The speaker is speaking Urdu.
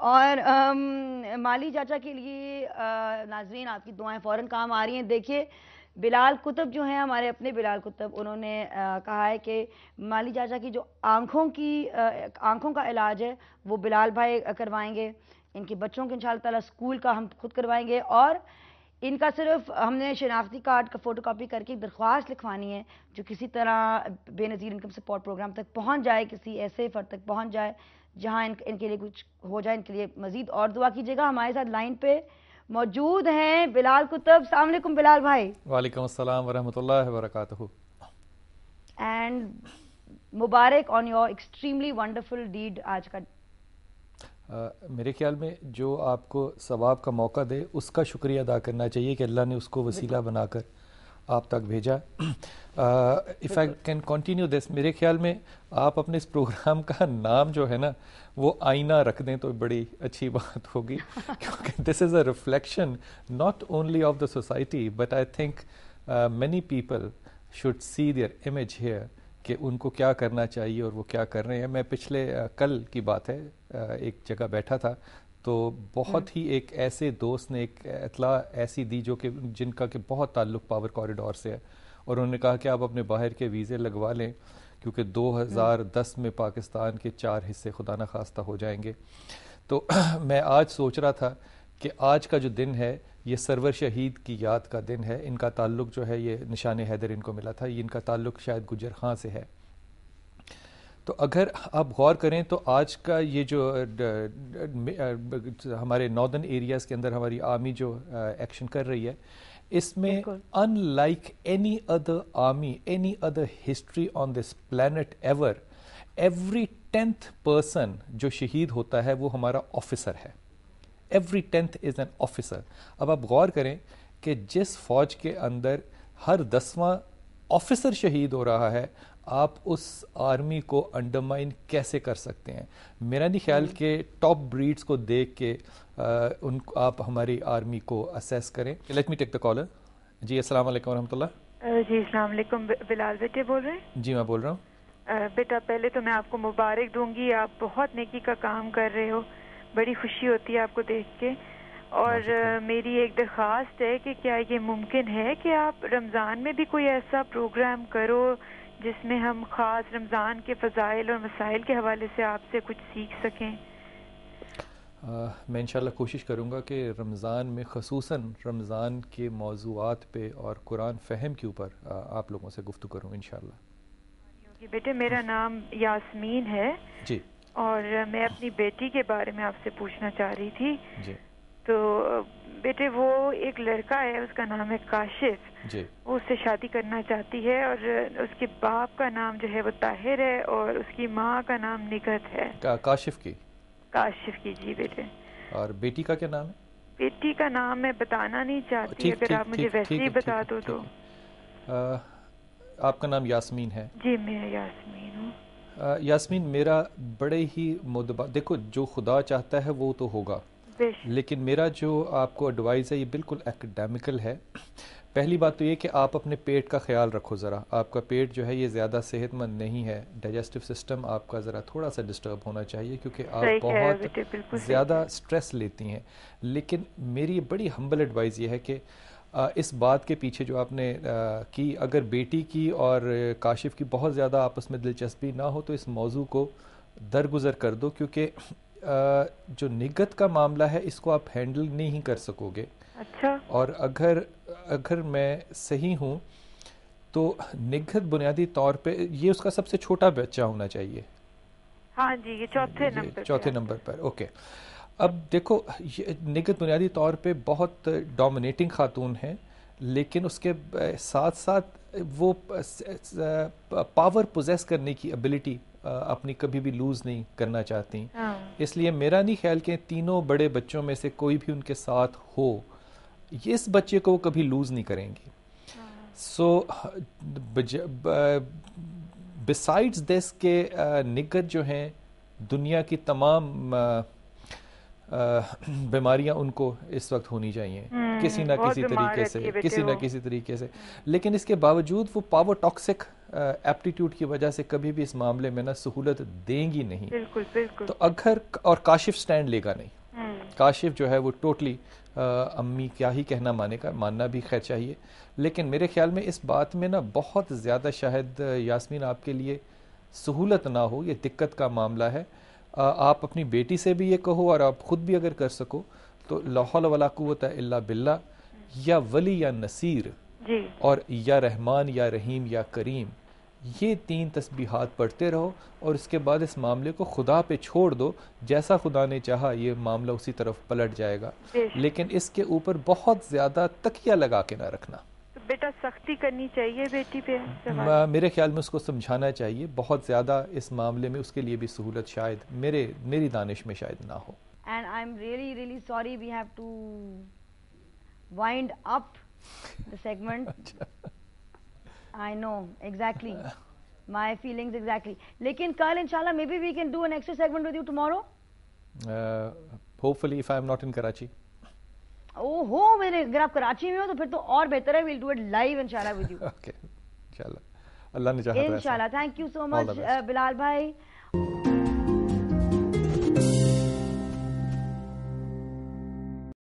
اور مالی چاچا کے لیے ناظرین آپ کی دعائیں فوراً کام آ رہی ہیں. دیکھیے بلال کتب جو ہیں ہمارے اپنے بلال کتب, انہوں نے کہا ہے کہ مالی چاچا کی جو آنکھوں کا علاج ہے وہ بلال بھائی کروائیں گے. ان کے بچوں کے انشاءاللہ تعالی اسکول کا ہم خود کروائیں گے, اور ان کا صرف ہم نے شناختی کارڈ کا فوٹو کاپی کر کے ایک درخواست لکھوانی ہے جو کسی طرح بے نظیر انکم سپورٹ پروگرام تک پہنچ جائے, کسی ایسے فرد تک پہنچ جائے جہاں ان کے لیے کچھ ہو جائے. ان کے لیے مزید اور دعا کیجیے گا. ہمارے ساتھ لائن پہ موجود ہیں بلال کتب. السلام علیکم بلال بھائی. وعلیکم السلام ورحمۃ اللہ وبرکاتہ. اینڈ مبارک on your extremely wonderful dad. آج کا میرے خیال میں جو آپ کو ثواب کا موقع دے اس کا شکریہ ادا کرنا چاہیے کہ اللہ نے اس کو وسیلہ بنا کر آپ تک بھیجا. If I can continue this, میرے خیال میں آپ اپنے اس پروگرام کا نام جو ہے نا وہ آئینہ رکھ دیں تو بڑی اچھی بات ہوگی, کیونکہ this is a reflection not only of the society but I think many people should see their image here کہ ان کو کیا کرنا چاہیے اور وہ کیا کر رہے ہیں. میں پچھلے کل کی بات ہے ایک جگہ بیٹھا تھا تو بہت ہی ایک ایسے دوست نے ایک اطلاع ایسی دی جو کہ جن کا کہ بہت تعلق پاور کوریڈور سے ہے, اور انہوں نے کہا کہ آپ اپنے باہر کے ویزے لگوا لیں کیونکہ 2010 میں پاکستان کے 4 حصے خدا نخواستہ ہو جائیں گے. تو میں آج سوچ رہا تھا کہ آج کا جو دن ہے یہ سرور شہید کی یاد کا دن ہے. ان کا تعلق جو ہے یہ نشان حیدر ان کو ملا تھا, ان کا تعلق شاید گجر خاں سے ہے. تو اگر آپ غور کریں تو آج کا یہ جو ہمارے ناردرن ایریاز کے اندر ہماری آرمی جو ایکشن کر رہی ہے اس میں in like any other army, any other history on this planet ever, every 10th person جو شہید ہوتا ہے وہ ہمارا آفیسر ہے. Every 10th is an officer. اب آپ غور کریں کہ جس فوج کے اندر ہر 10واں آفیسر شہید ہو رہا ہے, آپ اس آرمی کو انڈرمائن کیسے کر سکتے ہیں؟ میرا نہیں خیال کہ ٹاپ بریڈز کو دیکھ کے ان آپ ہماری آرمی کو اسیس کریں. Let me take the caller. جی السلام علیکم ورحمۃ اللہ. جی السلام علیکم. بلال بیٹے بول رہے ہیں؟ جی میں بول رہا ہوں. بیٹا پہلے تو میں آپ کو مبارک دوں گی, آپ بہت نیکی کا کام کر رہے ہو, بڑی خوشی ہوتی ہے آپ کو دیکھ کے. اور میری ایک درخواست ہے کہ کیا یہ ممکن ہے کہ آپ رمضان میں بھی کوئی ایسا پروگرام کرو جس میں ہم خاص رمضان کے فضائل اور مسائل کے حوالے سے آپ سے کچھ سیکھ سکیں؟ میں انشاءاللہ کوشش کروں گا کہ رمضان میں خصوصاً رمضان کے موضوعات پہ اور قرآن فہم کے اوپر آپ لوگوں سے گفتگو کروں انشاءاللہ. بیٹے میرا نام یاسمین ہے جی, اور میں اپنی بیٹی کے بارے میں آپ سے پوچھنا چاہ رہی تھی. جی تو بیٹے وہ ایک لڑکا ہے, اس کا نام ہے کاشف. جی, وہ اس سے شادی کرنا چاہتی ہے اور اس کے باپ کا نام جو ہے وہ طاہر ہے اور اس کی ماں کا نام نگہت ہے. کاشف کی جی بیٹے. اور بیٹی کا کیا نام ہے؟ بیٹی کا نام میں بتانا نہیں چاہتی, اگر آپ مجھے ویسے ہی بتا دو تو. آپ کا نام یاسمین ہے؟ جی میں یاسمین ہوں. یاسمین میرا بڑے ہی دیکھو جو خدا چاہتا ہے وہ تو ہوگا, لیکن میرا جو آپ کو ایڈوائز ہے یہ بالکل ایکڈیمکل ہے. پہلی بات تو یہ کہ آپ اپنے پیٹ کا خیال رکھو ذرا. آپ کا پیٹ جو ہے یہ زیادہ صحت مند نہیں ہے, ڈائجسٹو سسٹم آپ کا ذرا تھوڑا سا ڈسٹرب ہونا چاہیے کیونکہ آپ بہت زیادہ سٹریس لیتی ہیں. لیکن میری بڑی ہمبل ایڈوائز یہ ہے کہ اس بات کے پیچھے جو آپ نے کی, اگر بیٹی کی اور کاشف کی بہت زیادہ آپس میں دلچسپی نہ ہو تو اس موضوع کو درگزر کر دو, کیونکہ جو نگہت کا معاملہ ہے اس کو آپ ہینڈل نہیں کر سکو گے. اچھا. اور اگر میں صحیح ہوں تو نگہت بنیادی طور پہ یہ اس کا سب سے چھوٹا بچہ ہونا چاہیے. ہاں جی, یہ چوتھے نمبر پر. اوکے. اب دیکھو نگہت بنیادی طور پہ بہت ڈومینیٹنگ خاتون ہیں, لیکن اس کے ساتھ ساتھ وہ پاور پوزیس کرنے کی ایبلٹی اپنی کبھی بھی لوز نہیں کرنا چاہتی. اس لیے میرا نہیں خیال کہ تینوں بڑے بچوں میں سے کوئی بھی ان کے ساتھ ہو, اس بچے کو وہ کبھی لوز نہیں کریں گی. سو بسائڈز دس کہ نگہت جو ہیں دنیا کی تمام بیماریاں ان کو اس وقت ہونی چاہیے کسی نہ کسی طریقے سے, لیکن اس کے باوجود وہ پاور ٹاکسک ایپٹیٹیوڈ کی وجہ سے کبھی بھی اس معاملے میں نا سہولت دیں گی نہیں. بالکل بالکل. تو اگر اور کاشف سٹینڈ لے گا نہیں, کاشف جو ہے وہ ٹوٹلی امی کیا ہی کہنا مانے کا, ماننا بھی خیر چاہیے, لیکن میرے خیال میں اس بات میں نا بہت زیادہ شاید یاسمین آپ کے لیے سہولت نہ ہو, یہ دقت کا معاملہ ہے. آپ اپنی بیٹی سے بھی یہ کہو, اور آپ خود بھی اگر کر سکو تو لا حول ولا قوت الا باللہ, یا ولی یا نصیر, جی, اور یا رحمان یا رحیم یا کریم, یہ 3 تسبیحات پڑھتے رہو, اور اس کے بعد اس معاملے کو خدا پہ چھوڑ دو. جیسا خدا نے چاہا یہ معاملہ اسی طرف پلٹ جائے گا, لیکن اس کے اوپر بہت زیادہ تکیہ لگا کے نہ رکھنا. بیٹا سختی کرنی چاہیے بیٹی پہ, میرے خیال میں اس کو سمجھانا چاہیے بہت زیادہ اس معاملے میں, اس کے لیے بھی سہولت شاید میری دانش میں شاید نہ ہو. And I'm really, really sorry we have to wind up the segment. I know, exactly. My feelings exactly. لیکن کل انشاءاللہ maybe we can do an extra segment with you tomorrow. Hopefully if I am not in Karachi. میرے اگر آپ کراچی میں ہو تو پھر تو اور بہتر ہے, we'll do it live انشاءاللہ with you. Okay, انشاءاللہ اللہ نے چاہا تو انشاءاللہ. Thank you so much بلال بھائی.